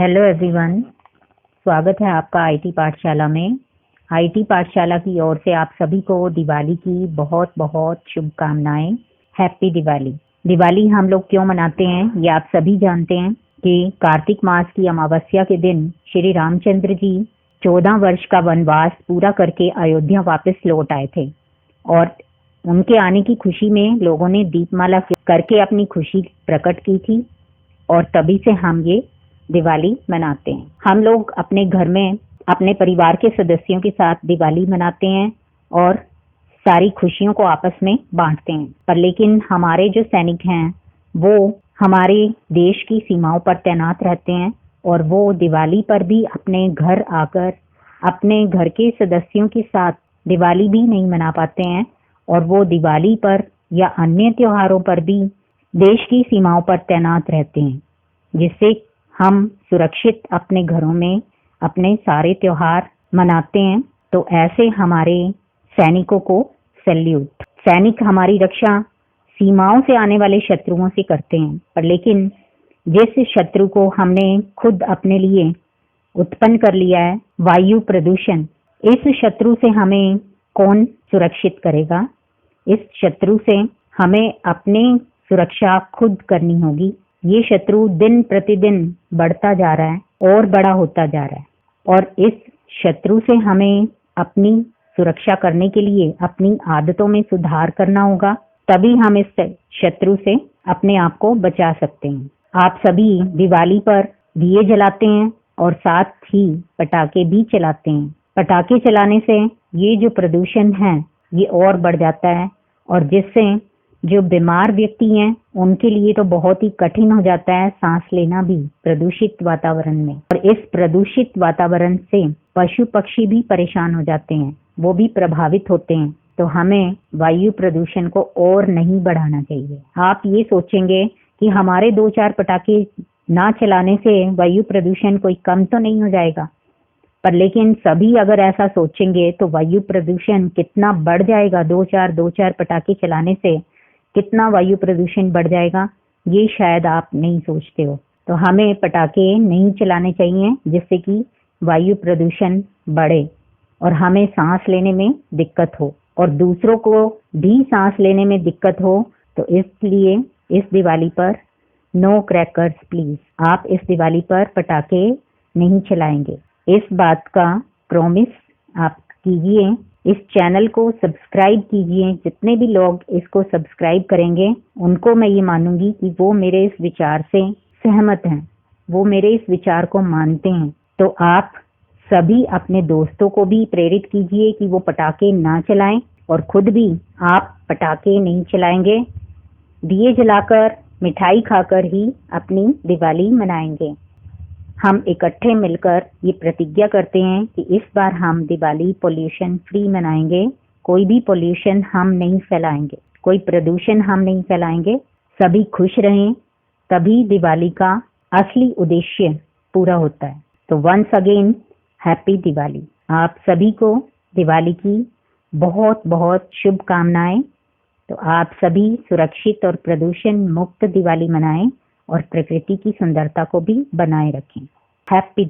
Hello everyone, स्वागत है आपका आईटी पाठशाला में। आईटी पाठशाला की ओर से आप सभी को दिवाली की बहुत बहुत शुभकामनाएं। हैप्पी दिवाली। दिवाली हम लोग क्यों मनाते हैं ये आप सभी जानते हैं कि कार्तिक मास की अमावस्या के दिन श्री रामचंद्र जी 14 वर्ष का वनवास पूरा करके अयोध्या वापस लौट आए थे और उनके आने की खुशी में लोगों ने दीपमाला करके अपनी खुशी प्रकट की थी और तभी से हम ये दिवाली मनाते हैं। हम लोग अपने घर में अपने परिवार के सदस्यों के साथ दिवाली मनाते हैं और सारी खुशियों को आपस में बांटते हैं। पर लेकिन हमारे जो सैनिक हैं वो हमारे देश की सीमाओं पर तैनात रहते हैं और वो दिवाली पर भी अपने घर आकर अपने घर के सदस्यों के साथ दिवाली भी नहीं मना पाते हैं और वो दिवाली पर या अन्य त्योहारों पर भी देश की सीमाओं पर तैनात रहते हैं, जिससे हम सुरक्षित अपने घरों में अपने सारे त्योहार मनाते हैं। तो ऐसे हमारे सैनिकों को सैल्यूट। सैनिक हमारी रक्षा सीमाओं से आने वाले शत्रुओं से करते हैं, पर लेकिन जिस शत्रु को हमने खुद अपने लिए उत्पन्न कर लिया है, वायु प्रदूषण, इस शत्रु से हमें कौन सुरक्षित करेगा? इस शत्रु से हमें अपनी सुरक्षा खुद करनी होगी। ये शत्रु दिन प्रतिदिन बढ़ता जा रहा है और बड़ा होता जा रहा है और इस शत्रु से हमें अपनी सुरक्षा करने के लिए अपनी आदतों में सुधार करना होगा, तभी हम इस शत्रु से अपने आप को बचा सकते हैं। आप सभी दिवाली पर दिए जलाते हैं और साथ ही पटाखे भी चलाते हैं। पटाखे चलाने से ये जो प्रदूषण है ये और बढ़ जाता है और जिससे जो बीमार व्यक्ति हैं उनके लिए तो बहुत ही कठिन हो जाता है सांस लेना भी प्रदूषित वातावरण में। और इस प्रदूषित वातावरण से पशु पक्षी भी परेशान हो जाते हैं, वो भी प्रभावित होते हैं। तो हमें वायु प्रदूषण को और नहीं बढ़ाना चाहिए। आप ये सोचेंगे कि हमारे 2-4 पटाखे ना चलाने से वायु प्रदूषण कोई कम तो नहीं हो जाएगा, पर लेकिन सभी अगर ऐसा सोचेंगे तो वायु प्रदूषण कितना बढ़ जाएगा। 2-4 पटाखे चलाने से कितना वायु प्रदूषण बढ़ जाएगा ये शायद आप नहीं सोचते हो। तो हमें पटाखे नहीं चलाने चाहिए जिससे कि वायु प्रदूषण बढ़े और हमें सांस लेने में दिक्कत हो और दूसरों को भी सांस लेने में दिक्कत हो। तो इसलिए इस दिवाली पर नो क्रैकर्स प्लीज। आप इस दिवाली पर पटाखे नहीं चलाएंगे, इस बात का प्रॉमिस आप कीजिए। इस चैनल को सब्सक्राइब कीजिए। जितने भी लोग इसको सब्सक्राइब करेंगे उनको मैं ये मानूंगी कि वो मेरे इस विचार से सहमत हैं, वो मेरे इस विचार को मानते हैं। तो आप सभी अपने दोस्तों को भी प्रेरित कीजिए कि वो पटाखे ना चलाएं और खुद भी आप पटाखे नहीं चलाएंगे। दिए जलाकर मिठाई खाकर ही अपनी दिवाली मनाएंगे। हम इकट्ठे मिलकर ये प्रतिज्ञा करते हैं कि इस बार हम दिवाली पोल्यूशन फ्री मनाएंगे। कोई भी पोल्यूशन हम नहीं फैलाएंगे, कोई प्रदूषण हम नहीं फैलाएंगे। सभी खुश रहें, तभी दिवाली का असली उद्देश्य पूरा होता है। तो वंस अगेन हैप्पी दिवाली। आप सभी को दिवाली की बहुत बहुत शुभकामनाएं। तो आप सभी सुरक्षित और प्रदूषण मुक्त दिवाली मनाएं और प्रकृति की सुंदरता को भी बनाए रखें। हैप्पी